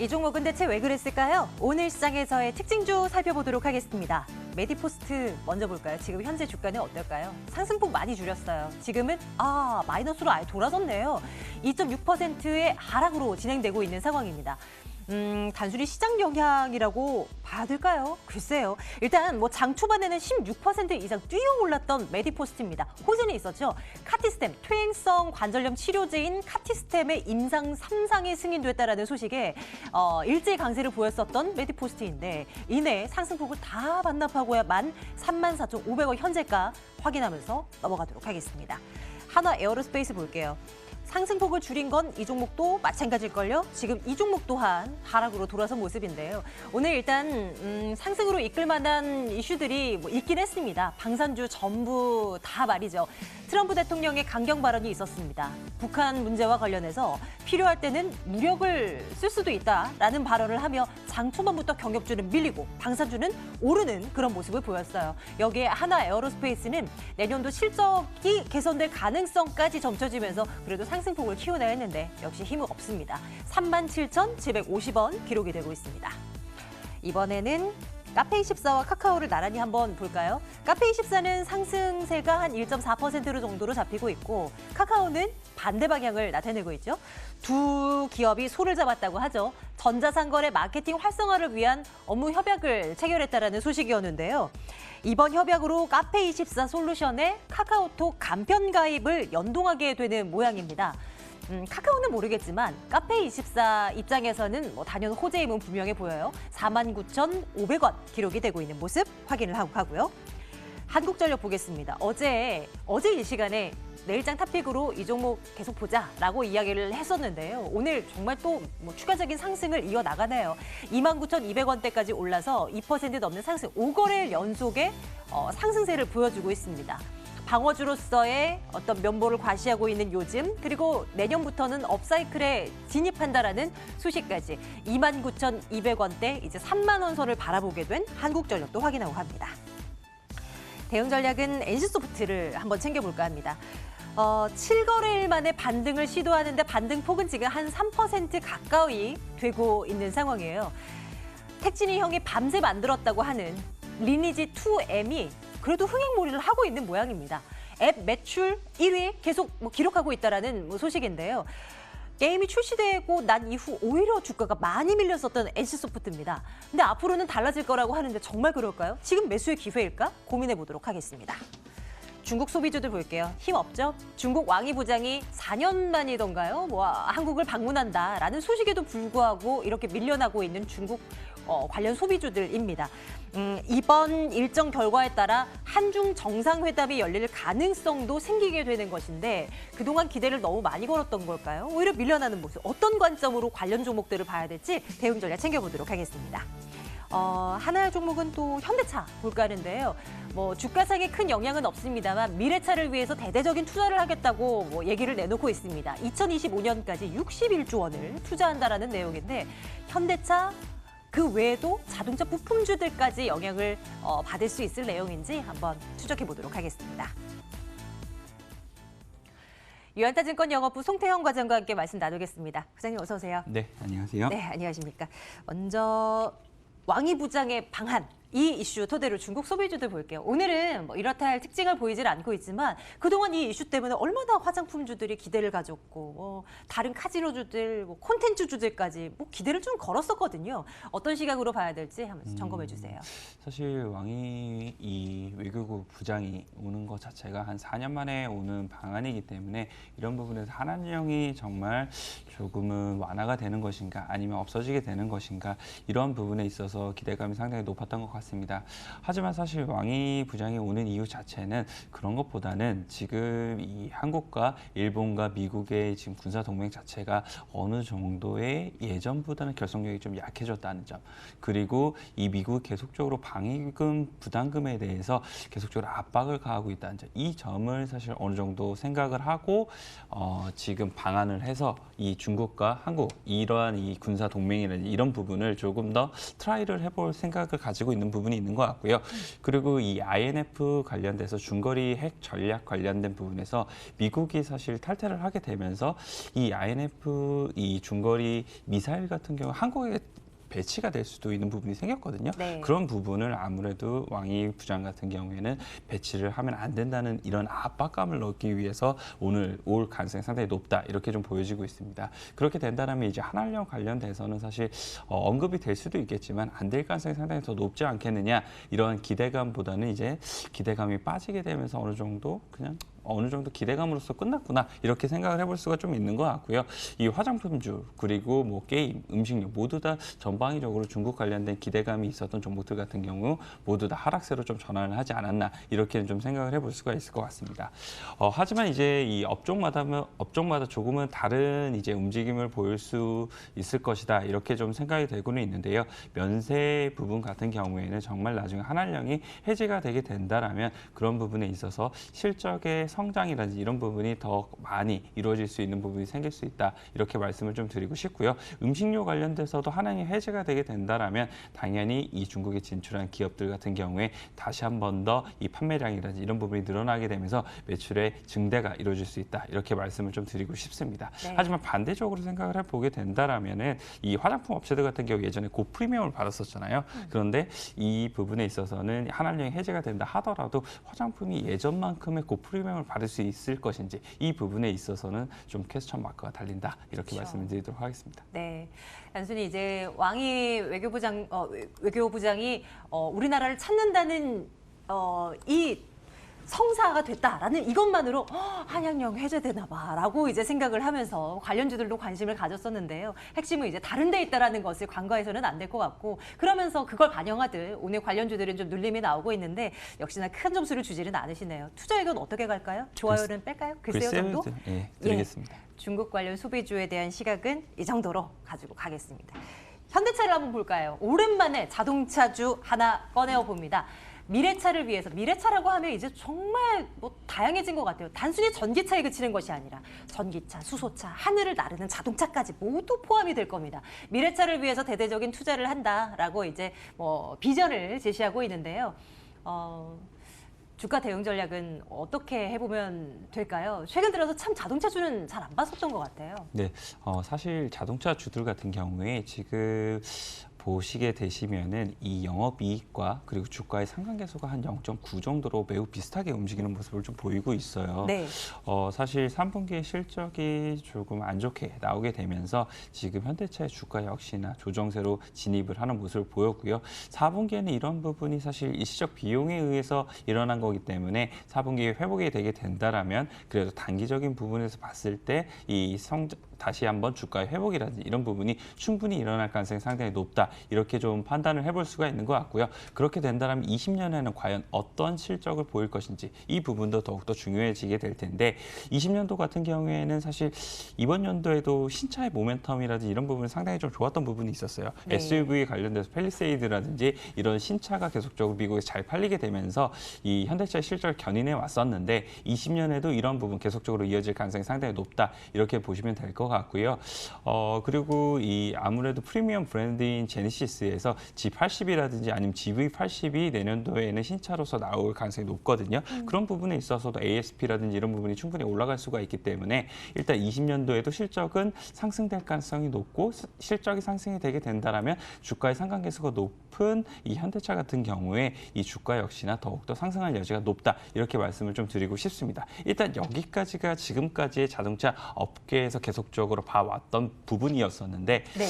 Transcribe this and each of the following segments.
이 종목은 대체 왜 그랬을까요? 오늘 시장에서의 특징주 살펴보도록 하겠습니다. 메디포스트 먼저 볼까요? 지금 현재 주가는 어떨까요? 상승폭 많이 줄였어요. 지금은 마이너스로 아예 돌아섰네요. 2.6%의 하락으로 진행되고 있는 상황입니다. 단순히 시장 영향이라고 봐야 될까요? 글쎄요. 일단 장 초반에는 16% 이상 뛰어올랐던 메디포스트입니다. 호재는 있었죠. 카티스템, 퇴행성 관절염 치료제인 카티스템의 임상 3상이 승인됐다라는 소식에 일제히 강세를 보였었던 메디포스트인데 이내 상승폭을 다 반납하고야만 34,500원 현재가 확인하면서 넘어가도록 하겠습니다. 한화 에어로스페이스 볼게요. 상승폭을 줄인 건 이 종목도 마찬가지일걸요. 지금 이 종목 또한 하락으로 돌아선 모습인데요. 오늘 일단 상승으로 이끌 만한 이슈들이 있긴 했습니다. 방산주 전부 다 말이죠. 트럼프 대통령의 강경 발언이 있었습니다. 북한 문제와 관련해서 필요할 때는 무력을 쓸 수도 있다라는 발언을 하며 장 초반부터 경력주는 밀리고 방산주는 오르는 그런 모습을 보였어요. 여기에 하나 에어로스페이스는 내년도 실적이 개선될 가능성까지 점쳐지면서 그래도 상승폭을 키워내야 했는데 역시 힘은 없습니다. 37,750원 기록이 되고 있습니다. 이번에는 카페24와 카카오를 나란히 한번 볼까요? 카페24는 상승세가 한 1.4% 정도로 잡히고 있고 카카오는 반대 방향을 나타내고 있죠. 두 기업이 손을 잡았다고 하죠. 전자상거래 마케팅 활성화를 위한 업무 협약을 체결했다라는 소식이었는데요. 이번 협약으로 카페24 솔루션에 카카오톡 간편 가입을 연동하게 되는 모양입니다. 카카오는 모르겠지만 카페24 입장에서는 단연 호재임은 분명해 보여요. 49,500원 기록이 되고 있는 모습 확인을 하고 가고요. 한국전력 보겠습니다. 어제 이 시간에 내일장 탑픽으로 이 종목 계속 보자라고 이야기를 했었는데요. 오늘 정말 또 추가적인 상승을 이어나가네요. 29,200원대까지 올라서 2% 넘는 상승, 5거래일 연속의 상승세를 보여주고 있습니다. 방어주로서의 어떤 면모를 과시하고 있는 요즘, 그리고 내년부터는 업사이클에 진입한다라는 소식까지 29,200원대 이제 3만 원 선을 바라보게 된 한국전력도 확인하고 갑니다. 대응전략은 NC소프트를 한번 챙겨볼까 합니다. 7거래일 만에 반등을 시도하는데 반등폭은 지금 한 3% 가까이 되고 있는 상황이에요. 택진이 형이 밤새 만들었다고 하는 리니지 2M이 그래도 흥행몰이를 하고 있는 모양입니다. 앱 매출 1위 계속 기록하고 있다는 소식인데요. 게임이 출시되고 난 이후 오히려 주가가 많이 밀렸었던 NC소프트입니다. 근데 앞으로는 달라질 거라고 하는데 정말 그럴까요? 지금 매수의 기회일까? 고민해 보도록 하겠습니다. 중국 소비주들 볼게요. 힘 없죠? 중국 왕이 부장이 4년 만이던가요? 한국을 방문한다라는 소식에도 불구하고 이렇게 밀려나고 있는 중국 관련 소비주들입니다. 이번 일정 결과에 따라 한중 정상회담이 열릴 가능성도 생기게 되는 것인데 그동안 기대를 너무 많이 걸었던 걸까요? 오히려 밀려나는 모습. 어떤 관점으로 관련 종목들을 봐야 될지 대응 전략 챙겨보도록 하겠습니다. 하나의 종목은 또 현대차 볼까 하는데요. 주가상에 큰 영향은 없습니다만 미래차를 위해서 대대적인 투자를 하겠다고 얘기를 내놓고 있습니다. 2025년까지 61조 원을 투자한다라는 내용인데 현대차 그 외에도 자동차 부품주들까지 영향을 받을 수 있을 내용인지 한번 추적해 보도록 하겠습니다. 유한타증권 영업부 송태형 과장과 함께 말씀 나누겠습니다. 부장님 어서 오세요. 네, 안녕하세요. 네, 안녕하십니까. 먼저 왕이 부장의 방한. 이 이슈 토대로 중국 소비주들 볼게요. 오늘은 이렇다 할 특징을 보이질 않고 있지만 그동안 이 이슈 때문에 얼마나 화장품주들이 기대를 가졌고 다른 카지노주들, 콘텐츠주들까지 기대를 좀 걸었었거든요. 어떤 시각으로 봐야 될지 한번 점검해 주세요. 사실 왕이 이 외교부 부장이 오는 것 자체가 한 4년 만에 오는 방안이기 때문에 이런 부분에서 한한령이 정말 조금은 완화가 되는 것인가 아니면 없어지게 되는 것인가 이런 부분에 있어서 기대감이 상당히 높았던 것 같습니다. 하지만 사실 왕이 부장이 오는 이유 자체는 그런 것보다는 지금 이 한국과 일본과 미국의 지금 군사 동맹 자체가 어느 정도의 예전보다는 결속력이 좀 약해졌다는 점, 그리고 이 미국 계속적으로 방위금 부담금에 대해서 계속적으로 압박을 가하고 있다는 점, 이 점을 사실 어느 정도 생각을 하고 지금 방안을 해서 이 중국과 한국 이러한 이 군사 동맹이라든지 이런 부분을 조금 더 트라이를 해볼 생각을 가지고 있는 부분이 있는 것 같고요. 그리고 이 INF 관련돼서 중거리 핵 전략 관련된 부분에서 미국이 사실 탈퇴를 하게 되면서 이 INF 이 중거리 미사일 같은 경우 한국에 배치가 될 수도 있는 부분이 생겼거든요. 네. 그런 부분을 아무래도 왕이 부장 같은 경우에는 배치를 하면 안 된다는 이런 압박감을 넣기 위해서 올 가능성이 상당히 높다 이렇게 좀 보여지고 있습니다. 그렇게 된다면 이제 한한령 관련돼서는 사실 언급이 될 수도 있겠지만 안 될 가능성이 상당히 더 높지 않겠느냐 이러한 기대감보다는 이제 기대감이 빠지게 되면서 어느 정도 기대감으로서 끝났구나 이렇게 생각을 해볼 수가 좀 있는 것 같고요. 이 화장품주 그리고 뭐 게임, 음식료 모두 다 전방위적으로 중국 관련된 기대감이 있었던 종목들 같은 경우 모두 다 하락세로 좀 전환을 하지 않았나 이렇게는 좀 생각을 해볼 수가 있을 것 같습니다. 하지만 이제 이 업종마다 조금은 다른 이제 움직임을 보일 수 있을 것이다 이렇게 좀 생각이 되고는 있는데요. 면세 부분 같은 경우에는 정말 나중에 한한령이 해제가 되게 된다라면 그런 부분에 있어서 실적의 성장이라든지 이런 부분이 더 많이 이루어질 수 있는 부분이 생길 수 있다 이렇게 말씀을 좀 드리고 싶고요. 음식료 관련돼서도 한한이 해제가 되게 된다라면 당연히 이 중국에 진출한 기업들 같은 경우에 다시 한 번 더 이 판매량이라든지 이런 부분이 늘어나게 되면서 매출의 증대가 이루어질 수 있다 이렇게 말씀을 좀 드리고 싶습니다. 네. 하지만 반대적으로 생각을 해보게 된다라면은 이 화장품 업체들 같은 경우 예전에 고프리미엄을 받았었잖아요. 그런데 이 부분에 있어서는 한한령이 해제가 된다 하더라도 화장품이 예전만큼의 고프리미엄을 받을 수 있을 것인지 이 부분에 있어서는 좀 퀘스천 마크가 달린다 이렇게 그렇죠. 말씀을 드리도록 하겠습니다. 네, 단순히 이제 왕이 외교부장이 우리나라를 찾는다는 이 성사가 됐다라는 이것만으로 한양령 해제되나 봐라고 이제 생각을 하면서 관련주들도 관심을 가졌었는데요. 핵심은 이제 다른 데 있다라는 것을 간과해서는 안 될 것 같고 그러면서 그걸 반영하듯 오늘 관련주들은 좀 눌림이 나오고 있는데 역시나 큰 점수를 주지는 않으시네요. 투자 의견 어떻게 갈까요? 좋아요는 뺄까요? 글쎄요 정도? 예, 드리겠습니다. 중국 관련 소비주에 대한 시각은 이 정도로 가지고 가겠습니다. 현대차를 한번 볼까요? 오랜만에 자동차주 하나 꺼내어 봅니다. 미래차를 위해서, 미래차라고 하면 이제 정말 뭐 다양해진 것 같아요. 단순히 전기차에 그치는 것이 아니라 전기차, 수소차, 하늘을 나르는 자동차까지 모두 포함이 될 겁니다. 미래차를 위해서 대대적인 투자를 한다라고 이제 뭐 비전을 제시하고 있는데요. 주가 대응 전략은 어떻게 해보면 될까요? 최근 들어서 참 자동차주는 잘 안 봤었던 것 같아요. 네, 사실 자동차 주들 같은 경우에 지금 보시게 되시면은 이 영업이익과 그리고 주가의 상관계수가 한 0.9 정도로 매우 비슷하게 움직이는 모습을 좀 보이고 있어요. 네. 사실 3분기의 실적이 조금 안 좋게 나오게 되면서 지금 현대차의 주가 역시나 조정세로 진입을 하는 모습을 보였고요. 4분기에는 이런 부분이 사실 일시적 비용에 의해서 일어난 거기 때문에 4분기에 회복이 되게 된다라면 그래도 단기적인 부분에서 봤을 때 다시 한번 주가의 회복이라든지 이런 부분이 충분히 일어날 가능성이 상당히 높다. 이렇게 좀 판단을 해볼 수가 있는 것 같고요. 그렇게 된다면 20년에는 과연 어떤 실적을 보일 것인지 이 부분도 더욱더 중요해지게 될 텐데 20년도 같은 경우에는 사실 이번 연도에도 신차의 모멘텀이라든지 이런 부분이 상당히 좀 좋았던 부분이 있었어요. 네. SUV 관련돼서 팰리세이드라든지 이런 신차가 계속적으로 미국에서 잘 팔리게 되면서 이 현대차의 실적을 견인해 왔었는데 20년에도 이런 부분 계속적으로 이어질 가능성이 상당히 높다. 이렇게 보시면 될 것 같고요. 그리고 이 아무래도 프리미엄 브랜드인 제네시스에서 G80이라든지 아니면 GV80이 내년도에는 신차로서 나올 가능성이 높거든요. 그런 부분에 있어서도 ASP라든지 이런 부분이 충분히 올라갈 수가 있기 때문에 일단 20년도에도 실적은 상승될 가능성이 높고 실적이 상승이 되게 된다라면 주가의 상관계수가 높은 이 현대차 같은 경우에 이 주가 역시나 더욱더 상승할 여지가 높다. 이렇게 말씀을 좀 드리고 싶습니다. 일단 여기까지가 지금까지의 자동차 업계에서 계속적으로 봐왔던 부분이었었는데 네.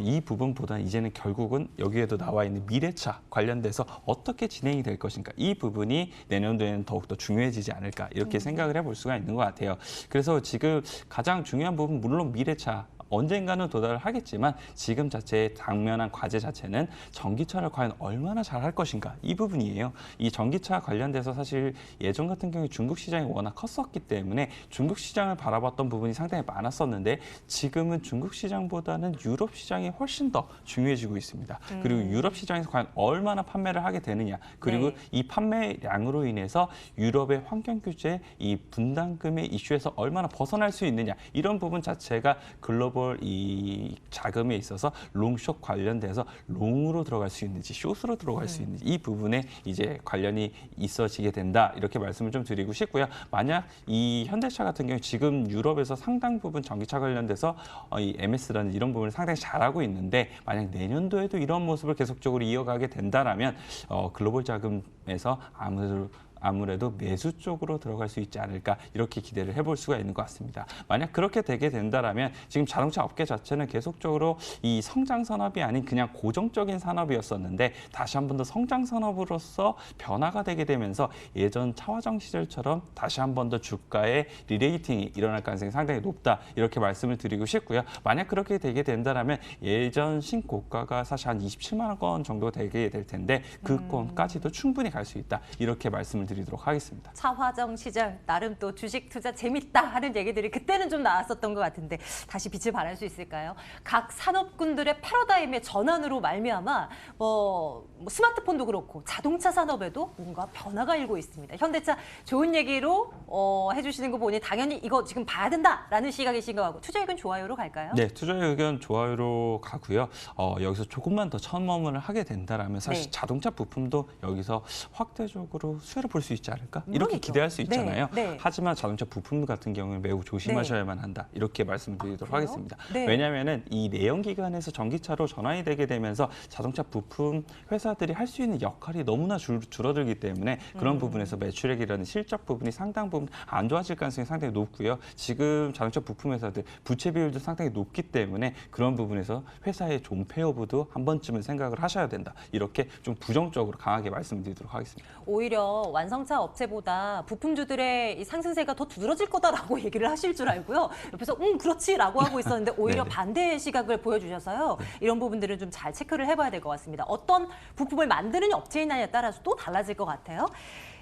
이 부분보다 이제는 결국은 여기에도 나와 있는 미래차 관련돼서 어떻게 진행이 될 것인가 이 부분이 내년도에는 더욱더 중요해지지 않을까 이렇게 생각을 해볼 수가 있는 것 같아요. 그래서 지금 가장 중요한 부분 물론 미래차 언젠가는 도달을 하겠지만 지금 자체의 당면한 과제 자체는 전기차를 과연 얼마나 잘 할 것인가 이 부분이에요. 이 전기차 관련돼서 사실 예전 같은 경우에 중국 시장이 워낙 컸었기 때문에 중국 시장을 바라봤던 부분이 상당히 많았었는데 지금은 중국 시장보다는 유럽 시장이 훨씬 더 중요해지고 있습니다. 그리고 유럽 시장에서 과연 얼마나 판매를 하게 되느냐 그리고 네. 이 판매량으로 인해서 유럽의 환경 규제, 이 분담금의 이슈에서 얼마나 벗어날 수 있느냐 이런 부분 자체가 글로벌 이 자금에 있어서 롱숏 관련돼서 롱으로 들어갈 수 있는지 숏으로 들어갈 수 있는지 이 부분에 이제 관련이 있어지게 된다 이렇게 말씀을 좀 드리고 싶고요. 만약 이 현대차 같은 경우 지금 유럽에서 상당 부분 전기차 관련돼서 이 MS라는 이런 부분을 상당히 잘하고 있는데 만약 내년도에도 이런 모습을 계속적으로 이어가게 된다라면 글로벌 자금에서 아무래도 매수 쪽으로 들어갈 수 있지 않을까 이렇게 기대를 해볼 수가 있는 것 같습니다. 만약 그렇게 되게 된다라면 지금 자동차 업계 자체는 계속적으로 이 성장 산업이 아닌 그냥 고정적인 산업이었었는데 다시 한 번 더 성장 산업으로서 변화가 되게 되면서 예전 차화정 시절처럼 다시 한 번 더 주가의 리레이팅이 일어날 가능성이 상당히 높다 이렇게 말씀을 드리고 싶고요. 만약 그렇게 되게 된다라면 예전 신고가가 사실 한 27만 원 정도 되게 될 텐데 그 건까지도 충분히 갈 수 있다 이렇게 말씀을 드리도록 하겠습니다. 차화정 시절 나름 또 주식 투자 재밌다 하는 얘기들이 그때는 좀 나왔었던 것 같은데 다시 빛을 발할 수 있을까요? 각 산업군들의 패러다임의 전환으로 말미암아 스마트폰도 그렇고 자동차 산업에도 뭔가 변화가 일고 있습니다. 현대차 좋은 얘기로 해주시는 거 보니 당연히 이거 지금 봐야 된다라는 시각이신 것 같고 투자 의견 좋아요로 갈까요? 네, 투자 의견 좋아요로 가고요. 여기서 조금만 더 첨언을 하게 된다라면 사실 네. 자동차 부품도 여기서 확대적으로 수혜를 볼 수 있지 않을까? 물론이죠. 이렇게 기대할 수 있잖아요. 네, 네. 하지만 자동차 부품 같은 경우는 매우 조심하셔야만 한다. 이렇게 말씀드리도록 그래요? 하겠습니다. 네. 왜냐하면 이 내연기관에서 전기차로 전환이 되게 되면서 자동차 부품 회사들이 할 수 있는 역할이 너무나 줄어들기 때문에 그런 부분에서 매출액이라는 실적 부분이 상당 부분 안 좋아질 가능성이 상당히 높고요. 지금 자동차 부품 회사들 부채 비율도 상당히 높기 때문에 그런 부분에서 회사의 존폐 여부도 한 번쯤은 생각을 하셔야 된다. 이렇게 좀 부정적으로 강하게 말씀드리도록 하겠습니다. 오히려 완성차 업체보다 부품주들의 이 상승세가 더 두드러질 거다라고 얘기를 하실 줄 알고요. 옆에서 그렇지라고 하고 있었는데 오히려 네네. 반대의 시각을 보여주셔서요. 이런 부분들은 좀 잘 체크를 해봐야 될 것 같습니다. 어떤 부품을 만드는 업체이냐에 따라서 또 달라질 것 같아요.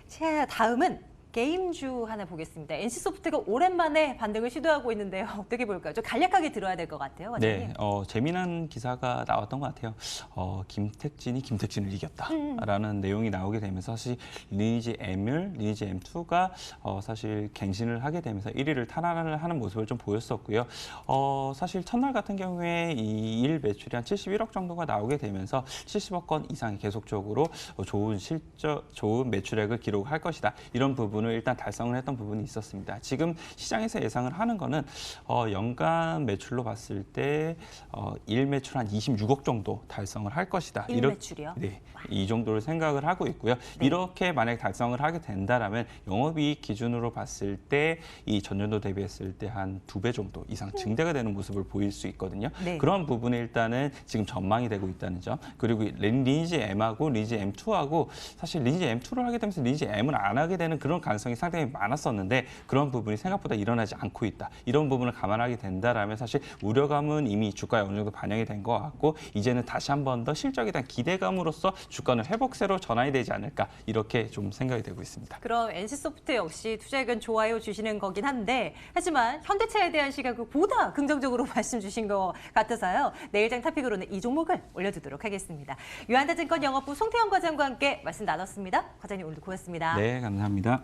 자, 다음은 게임주 하나 보겠습니다. NC소프트가 오랜만에 반등을 시도하고 있는데요. 어떻게 볼까요? 좀 간략하게 들어야 될 것 같아요. 과장님. 네, 재미난 기사가 나왔던 것 같아요. 김택진이 김택진을 이겼다라는 내용이 나오게 되면서 사실 리니지 M을, 리니지 M2가 사실 갱신을 하게 되면서 1위를 탄환을 하는 모습을 좀 보였었고요. 사실 첫날 같은 경우에 이 일 매출이 한 71억 정도가 나오게 되면서 70억 건 이상이 계속적으로 좋은 매출액을 기록할 것이다. 이런 부분을 일단 달성을 했던 부분이 있었습니다. 지금 시장에서 예상을 하는 거는 연간 매출로 봤을 때 일 매출 한 26억 정도 달성을 할 것이다. 일 매출이요? 네, 이 정도를 생각을 하고 있고요. 네. 이렇게 만약 달성을 하게 된다라면 영업이익 기준으로 봤을 때 이 전년도 대비했을 때 한 2배 정도 이상 증대가 되는 모습을 보일 수 있거든요. 네. 그런 부분에 일단은 지금 전망이 되고 있다는 점. 그리고 리니지 M하고 리니지 M2하고 사실 리니지 M2를 하게 되면서 리니지 M을 안 하게 되는 그런 가능성이 상당히 많았었는데 그런 부분이 생각보다 일어나지 않고 있다. 이런 부분을 감안하게 된다라면 사실 우려감은 이미 주가에 어느 정도 반영이 된 것 같고 이제는 다시 한 번 더 실적에 대한 기대감으로써 주가는 회복세로 전환이 되지 않을까 이렇게 좀 생각이 되고 있습니다. 그럼 NC소프트 역시 투자 의견 좋아요 주시는 거긴 한데 하지만 현대차에 대한 시각을 보다 긍정적으로 말씀 주신 것 같아서요. 내일장 탑픽으로는 이 종목을 올려두도록 하겠습니다. 유한대증권 영업부 송태영 과장과 함께 말씀 나눴습니다. 과장님 오늘도 고맙습니다. 네, 감사합니다.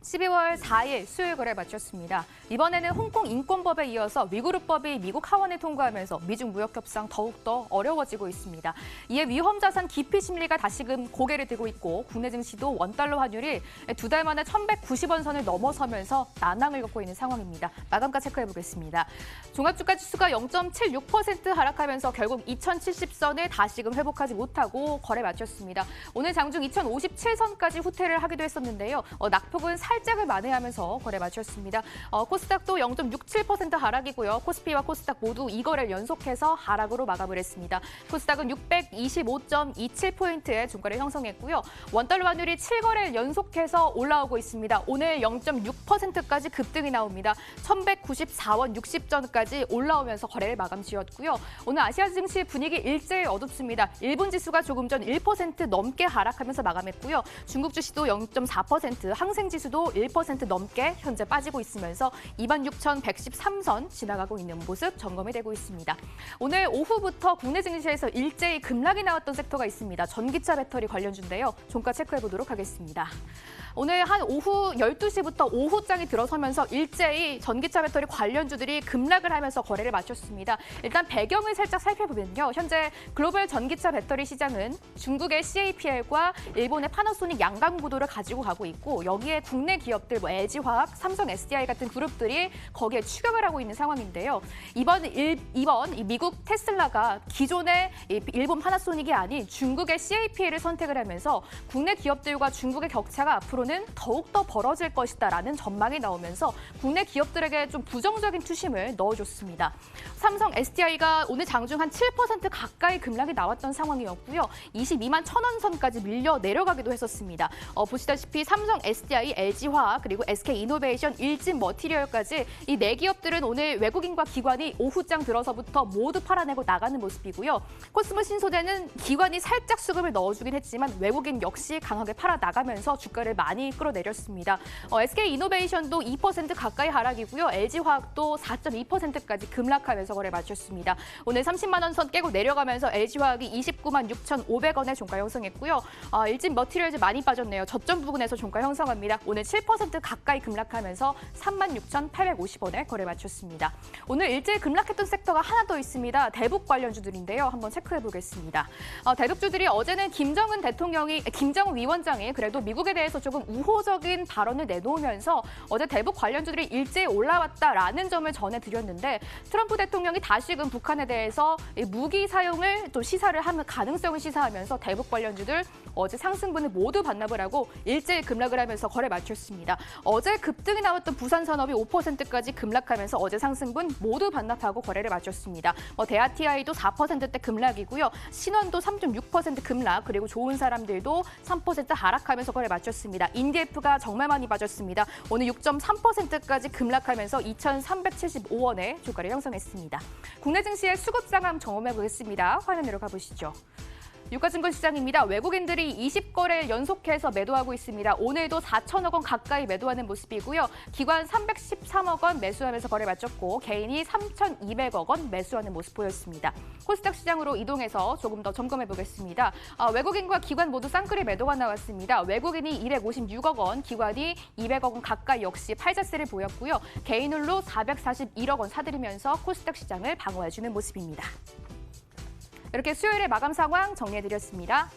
12월 4일 수요일 거래 마쳤습니다. 이번에는 홍콩 인권법에 이어서 위구르법이 미국 하원에 통과하면서 미중 무역 협상 더욱더 어려워지고 있습니다. 이에 위험 자산 기피 심리가 다시금 고개를 들고 있고 국내 증시도 원달러 환율이 2달 만에 1,190원 선을 넘어서면서 난항을 겪고 있는 상황입니다. 마감가 체크해 보겠습니다. 종합주가 지수가 0.76% 하락하면서 결국 2,070선을 다시금 회복하지 못하고 거래 마쳤습니다. 오늘 장중 2,057선까지 후퇴를 하기도 했었는데요. 낙폭은 살짝을 만회하면서 거래 마쳤습니다. 코스닥도 0.67% 하락이고요. 코스피와 코스닥 모두 2거래를 연속해서 하락으로 마감을 했습니다. 코스닥은 625.27포인트의 종가를 형성했고요. 원달러 환율이 7거래를 연속해서 올라오고 있습니다. 오늘 0.6%까지 급등이 나옵니다. 1,194원 60전까지 올라오면서 거래를 마감 지었고요. 오늘 아시아 증시 분위기 일제히 어둡습니다. 일본 지수가 조금 전 1% 넘게 하락하면서 마감했고요. 중국 주식도 0.4%, 항생 지수도 1% 넘게 현재 빠지고 있으면서 26,113선 지나가고 있는 모습 점검이 되고 있습니다. 오늘 오후부터 국내 증시에서 일제히 급락이 나왔던 섹터가 있습니다. 전기차 배터리 관련주인데요. 종가 체크해 보도록 하겠습니다. 오늘 한 오후 12시부터 오후장이 들어서면서 일제히 전기차 배터리 관련주들이 급락을 하면서 거래를 마쳤습니다. 일단 배경을 살짝 살펴보면요. 현재 글로벌 전기차 배터리 시장은 중국의 CATL과 일본의 파나소닉 양강 구도를 가지고 가고 있고 여기에 국내 기업들 LG화학, 삼성 SDI 같은 그룹들이 거기에 추격을 하고 있는 상황인데요. 이번 이 미국 테슬라가 기존의 일본 파나소닉이 아닌 중국의 CATL을 선택을 하면서 국내 기업들과 중국의 격차가 앞으로는 더욱더 벌어질 것이다라는 전망이 나오면서 국내 기업들에게 좀 부정적인 투심을 넣어줬습니다. 삼성 SDI가 오늘 장중 한 7% 가까이 급락이 나왔던 상황이었고요. 22만 1,000원 선까지 밀려 내려가기도 했었습니다. 보시다시피 삼성 SDI, LG화학, 그리고 SK이노베이션, 일진머티리얼까지 이 네 기업들은 오늘 외국인과 기관이 오후장 들어서부터 모두 팔아내고 나가는 모습이고요. 코스모 신소재는 기관이 살짝 수급을 넣어주긴 했지만 외국인 역시 강하게 팔아 나가면서 주가를 많이 끌어내렸습니다. SK이노베이션도 2% 가까이 하락이고요. LG화학도 4.2%까지 급락하면서 거래 마쳤습니다. 오늘 30만 원 선 깨고 내려가면서 LG화학이 29만 6,500원에 종가 형성했고요. 일진머티리얼즈 많이 빠졌네요. 저점 부근에서 종가 형성합니다. 오늘 7% 가까이 급락하면서 36,850원에 거래 마쳤습니다. 오늘 일제히 급락했던 섹터가 하나 더 있습니다. 대북 관련주들인데요. 한번 체크해 보겠습니다. 대북주들이 어제는 김정은 위원장이 그래도 미국에 대해서 조금 우호적인 발언을 내놓으면서 어제 대북 관련주들이 일제히 올라왔다라는 점을 전해드렸는데 트럼프 대통령이 다시금 북한에 대해서 무기 사용을 또 시사를 하는 가능성을 시사하면서 대북 관련주들 어제 상승분을 모두 반납을 하고 일제히 급락을 하면서 거래 마쳤습니다. 어제 급등이 나왔던 부산산업이 5%까지 급락하면서 어제 상승분 모두 반납하고 거래를 마쳤습니다. 대아TI도 4%대 급락이고요. 신원도 3.6% 급락, 그리고 좋은 사람들도 3% 하락하면서 거래 마쳤습니다. 인디에프가 정말 많이 빠졌습니다. 오늘 6.3%까지 급락하면서 2,375원에 주가를 형성했습니다. 국내 증시의 수급 상황 점검해 보겠습니다. 화면으로 가보시죠. 유가증권 시장입니다. 외국인들이 20거래를 연속해서 매도하고 있습니다. 오늘도 4천억 원 가까이 매도하는 모습이고요. 기관 313억 원 매수하면서 거래 마쳤고 개인이 3,200억 원 매수하는 모습 보였습니다. 코스닥 시장으로 이동해서 조금 더 점검해 보겠습니다. 외국인과 기관 모두 쌍끌이 매도가 나왔습니다. 외국인이 256억 원, 기관이 200억 원 가까이 역시 팔자세를 보였고요. 개인홀로 441억 원 사들이면서 코스닥 시장을 방어해주는 모습입니다. 이렇게 수요일의 마감 상황 정리해드렸습니다.